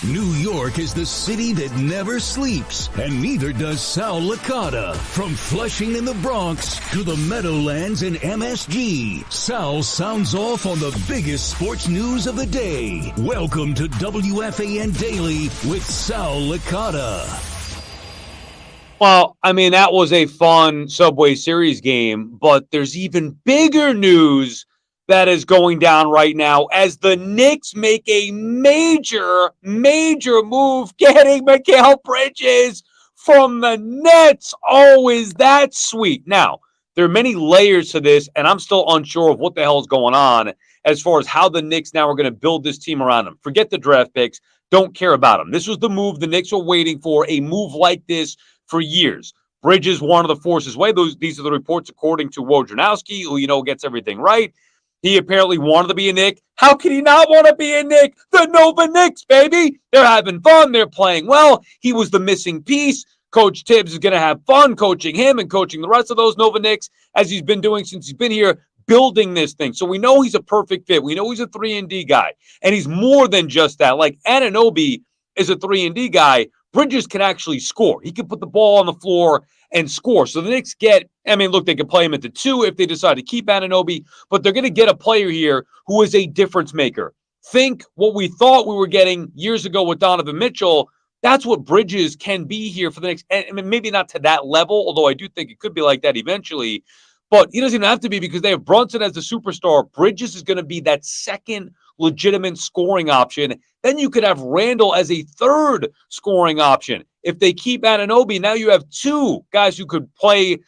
New York is the city that never sleeps, and neither does Sal Licata. From Flushing in the Bronx to the Meadowlands in MSG, Sal sounds off on the biggest sports news of the day. Welcome to WFAN Daily with Sal Licata. Well, I mean, that was a fun Subway Series game, but there's even bigger news that is going down right now as the Knicks make a major move getting Mikal Bridges from the Nets. Oh, is that sweet? Now, there are many layers to this, and I'm still unsure of what the hell is going on as far as how the Knicks now are going to build this team around them. Forget the draft picks. Don't care about them. This was the move the Knicks were waiting for, a move like this for years. Bridges, one of the forces way. These are the reports according to Wojnarowski, who gets everything right. He apparently wanted to be a Knick. How could he not want to be a Knick? The Nova Knicks, baby. They're having fun. They're playing well. He was the missing piece. Coach Tibbs is going to have fun coaching him and coaching the rest of those Nova Knicks as he's been doing since he's been here, building this thing. So we know he's a perfect fit. We know he's a 3-and-D guy. And he's more than just that. Like Anunoby is a 3-and-D guy. Bridges can actually score. He can put the ball on the floor and score. So the Knicks they could play him at the 2 if they decide to keep Anunoby, but they're going to get a player here who is a difference maker. Think what we thought we were getting years ago with Donovan Mitchell. That's what Bridges can be here for the Knicks. And maybe not to that level, although I do think it could be like that eventually. But he doesn't even have to be because they have Brunson as the superstar. Bridges is going to be that second legitimate scoring option. Then you could have Randall as a third scoring option. If they keep Anunoby, now you have 2 guys who could play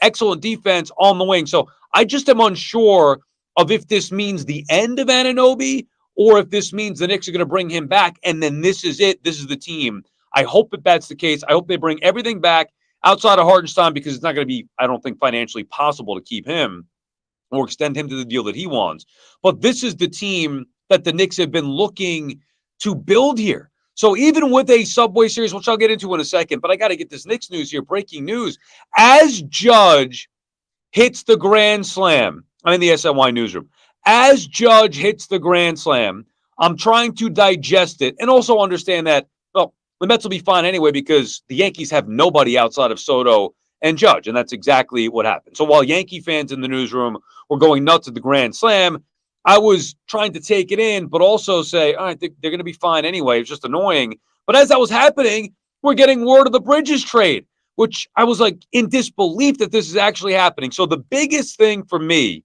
excellent defense on the wing. So I just am unsure of if this means the end of Anunoby or if this means the Knicks are going to bring him back and then this is it. This is the team. I hope that that's the case. I hope they bring everything back outside of Hartenstein because it's not going to be, I don't think, financially possible to keep him or extend him to the deal that he wants. But this is the team that the Knicks have been looking to build here. So even with a Subway Series, which I'll get into in a second, but I got to get this Knicks news here, breaking news. As Judge hits the Grand Slam, I'm in the SNY newsroom. As Judge hits the Grand Slam, I'm trying to digest it and also understand that, well, the Mets will be fine anyway because the Yankees have nobody outside of Soto and Judge, and that's exactly what happened. So while Yankee fans in the newsroom were going nuts at the Grand Slam, I was trying to take it in, but also say, all right, they're going to be fine anyway. It's just annoying. But as that was happening, we're getting word of the Bridges trade, which I was like in disbelief that this is actually happening. So the biggest thing for me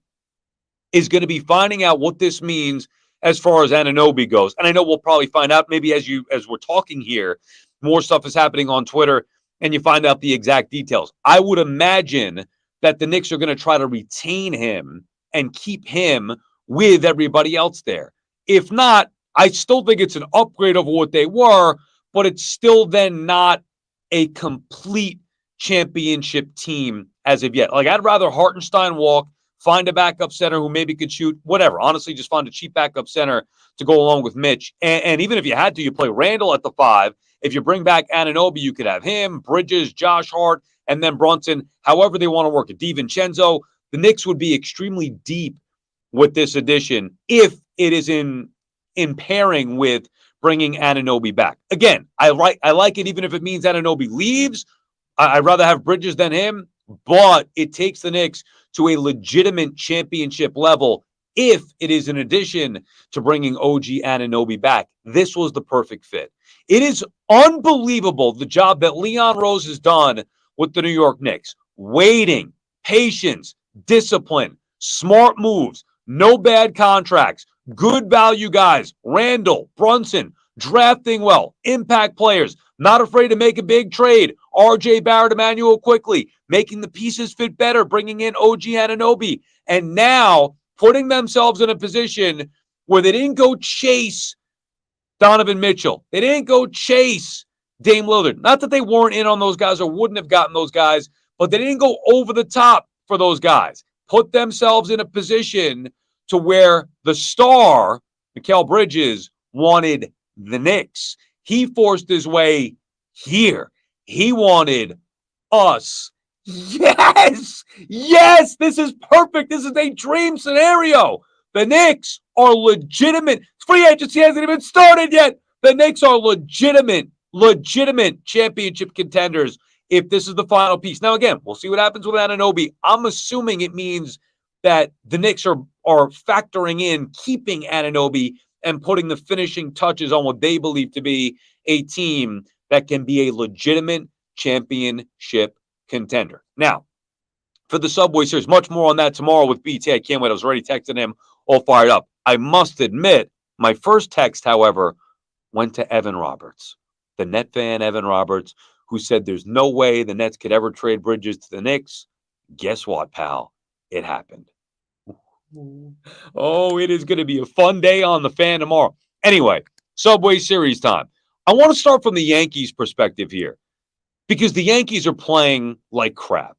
is going to be finding out what this means as far as Anunoby goes. And I know we'll probably find out maybe as we're talking here, more stuff is happening on Twitter and you find out the exact details. I would imagine that the Knicks are going to try to retain him and keep him with everybody else there. If not, I still think it's an upgrade over what they were, but it's still then not a complete championship team as of yet. Like, I'd rather Hartenstein walk, find a backup center who maybe could shoot, whatever. Honestly, just find a cheap backup center to go along with Mitch. And even if you had to, you play Randall at the 5. If you bring back Anunoby, you could have him, Bridges, Josh Hart, and then Brunson, however they want to work it. DiVincenzo. The Knicks would be extremely deep with this addition if it is in pairing with bringing Anunoby back. Again, I like it even if it means Anunoby leaves. I'd rather have Bridges than him, but it takes the Knicks to a legitimate championship level if it is in addition to bringing OG Anunoby back. This was the perfect fit. It is unbelievable the job that Leon Rose has done with the New York Knicks. Waiting, patience, discipline, smart moves, no bad contracts, good value guys, Randall, Brunson, drafting well, impact players, not afraid to make a big trade, RJ Barrett, Emmanuel quickly, making the pieces fit better, bringing in OG Anunoby, and now putting themselves in a position where they didn't go chase Donovan Mitchell. They didn't go chase Dame Lillard. Not that they weren't in on those guys or wouldn't have gotten those guys, but they didn't go over the top for those guys. Put themselves in a position to where the star, Mikal Bridges, wanted the Knicks. He forced his way here. He wanted us. Yes! Yes! This is perfect. This is a dream scenario. The Knicks are legitimate. Free agency hasn't even started yet. The Knicks are legitimate championship contenders if this is the final piece. Now, again, we'll see what happens with Anunoby. I'm assuming it means that the Knicks are factoring in keeping Anunoby and putting the finishing touches on what they believe to be a team that can be a legitimate championship contender. Now, for the Subway Series, much more on that tomorrow with BT. I can't wait. I was already texting him all fired up. I must admit, my first text, however, went to Evan Roberts, the Net fan Evan Roberts, who said there's no way the Nets could ever trade Bridges to the Knicks. Guess what, pal? It happened. Oh, it is going to be a fun day on the Fan tomorrow. Anyway, Subway Series time. I want to start from the Yankees' perspective here because the Yankees are playing like crap.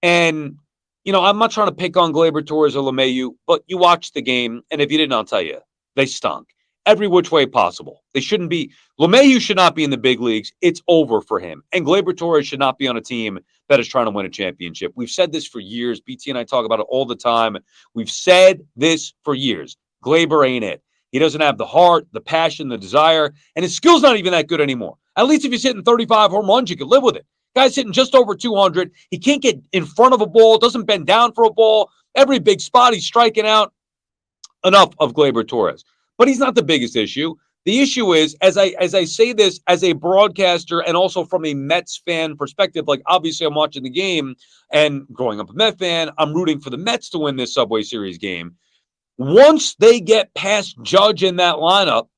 And, you know, I'm not trying to pick on Gleyber Torres or LeMahieu, but you watched the game, and if you didn't, I'll tell you, they stunk. Every which way possible. They shouldn't be. LeMahieu should not be in the big leagues. It's over for him. And Gleyber Torres should not be on a team that is trying to win a championship. We've said this for years. BT and I talk about it all the time. We've said this for years. Gleyber ain't it. He doesn't have the heart, the passion, the desire, and his skill's not even that good anymore. At least if he's hitting 35 home runs, you could live with it. Guy's hitting just over 200. He can't get in front of a ball, doesn't bend down for a ball. Every big spot, he's striking out. Enough of Gleyber Torres. But he's not the biggest issue. The issue is, as I say this as a broadcaster and also from a Mets fan perspective, like obviously I'm watching the game and growing up a Mets fan, I'm rooting for the Mets to win this Subway Series game. Once they get past Judge in that lineup,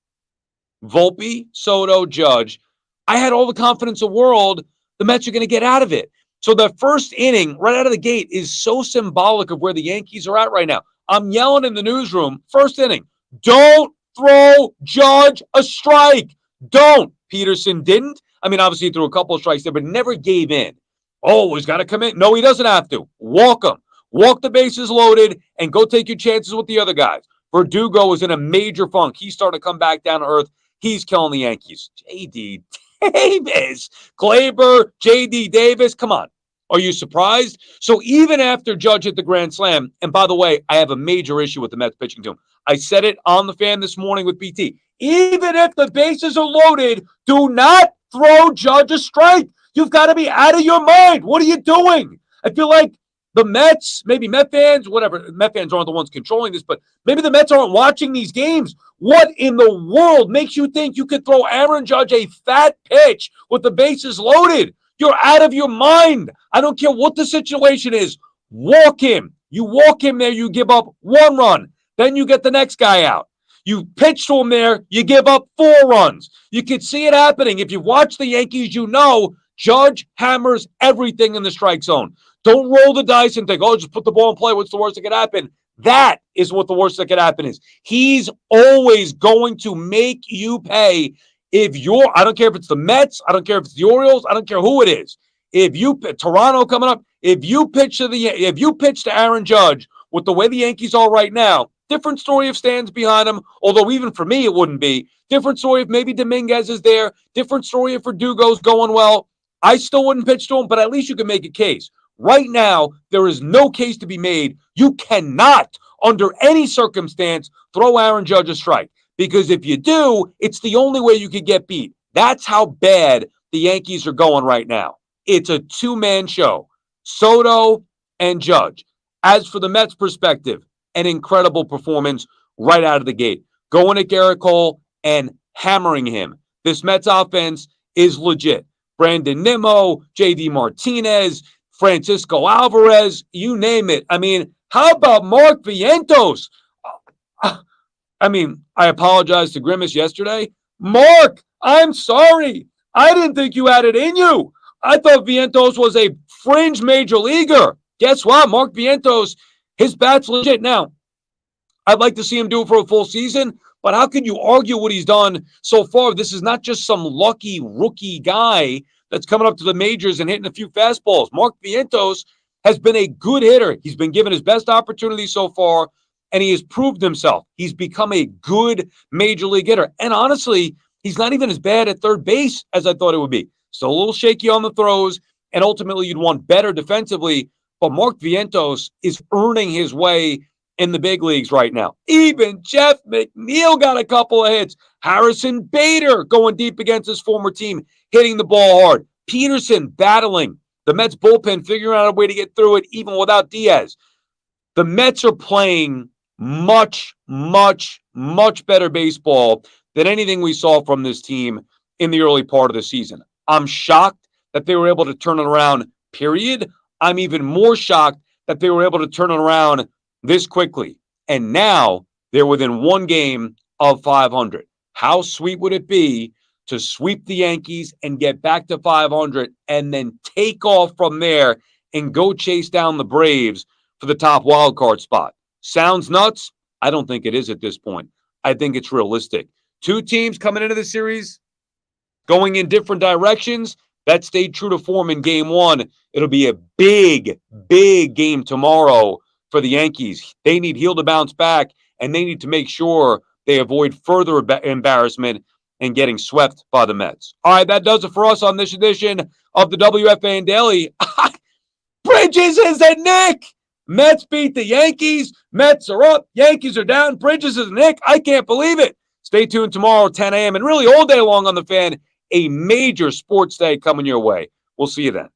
Volpe, Soto, Judge, I had all the confidence in the world the Mets are going to get out of it. So the first inning right out of the gate is so symbolic of where the Yankees are at right now. I'm yelling in the newsroom, first inning, don't throw Judge a strike. Don't. Peterson didn't. I mean, obviously he threw a couple of strikes there, but never gave in. Oh, he's got to come in. No, he doesn't have to. Walk him. Walk the bases loaded and go take your chances with the other guys. Verdugo was in a major funk. He's starting to come back down to earth. He's killing the Yankees. J.D. Davis. Gleyber, J.D. Davis. Come on. Are you surprised? So even after Judge hit the grand slam, and by the way, I have a major issue with the Mets pitching to him. I said it on the Fan this morning with BT. Even if the bases are loaded, do not throw Judge a strike. You've got to be out of your mind. What are you doing? I feel like the Mets, maybe Met fans, whatever. Met fans aren't the ones controlling this, but maybe the Mets aren't watching these games. What in the world makes you think you could throw Aaron Judge a fat pitch with the bases loaded? You're out of your mind. I don't care what the situation is. Walk him. You walk him there, you give up 1 run. Then you get the next guy out. You pitch to him there, you give up 4 runs. You can see it happening. If you watch the Yankees, you know Judge hammers everything in the strike zone. Don't roll the dice and think, oh, just put the ball in play. What's the worst that could happen? That is what the worst that could happen is. He's always going to make you pay. If you're, I don't care if it's the Mets, I don't care if it's the Orioles, I don't care who it is. If you Toronto coming up, if you pitch to Aaron Judge with the way the Yankees are right now, different story if Stan's behind him. Although even for me it wouldn't be. Different story if maybe Dominguez is there. Different story if Verdugo's going well. I still wouldn't pitch to him, but at least you can make a case. Right now, there is no case to be made. You cannot, under any circumstance, throw Aaron Judge a strike. Because if you do, it's the only way you could get beat. That's how bad the Yankees are going right now. It's a 2-man show. Soto and Judge. As for the Mets' perspective, an incredible performance right out of the gate. Going at Garrett Cole and hammering him. This Mets offense is legit. Brandon Nimmo, J.D. Martinez, Francisco Alvarez, you name it. I mean, how about Mark Vientos? I mean, I apologize to Grimace yesterday. Mark, I'm sorry. I didn't think you had it in you. I thought Vientos was a fringe major leaguer. Guess what? Mark Vientos, his bat's legit. Now, I'd like to see him do it for a full season, but how can you argue what he's done so far? This is not just some lucky rookie guy that's coming up to the majors and hitting a few fastballs. Mark Vientos has been a good hitter. He's been given his best opportunity so far, and he has proved himself. He's become a good major league hitter. And honestly, he's not even as bad at third base as I thought it would be. Still a little shaky on the throws, and ultimately you'd want better defensively. But Mark Vientos is earning his way in the big leagues right now. Even Jeff McNeil got a couple of hits. Harrison Bader going deep against his former team, hitting the ball hard. Peterson battling. The Mets bullpen figuring out a way to get through it even without Diaz. The Mets are playing much, much, much better baseball than anything we saw from this team in the early part of the season. I'm shocked that they were able to turn it around, period. I'm even more shocked that they were able to turn it around this quickly. And now they're within one game of 500. How sweet would it be to sweep the Yankees and get back to 500 and then take off from there and go chase down the Braves for the top wild card spot? Sounds nuts? I don't think it is at this point. I think it's realistic. Two teams coming into the series, going in different directions. That stayed true to form in game one. It'll be a big, big game tomorrow for the Yankees. They need Heel to bounce back, and they need to make sure they avoid further embarrassment and getting swept by the Mets. All right, that does it for us on this edition of the WFAN Daily. Bridges is a Nick. Mets beat the Yankees. Mets are up. Yankees are down. Bridges is a Nick. I can't believe it. Stay tuned tomorrow at 10 a.m. and really all day long on the Fan. A major sports day coming your way. We'll see you then.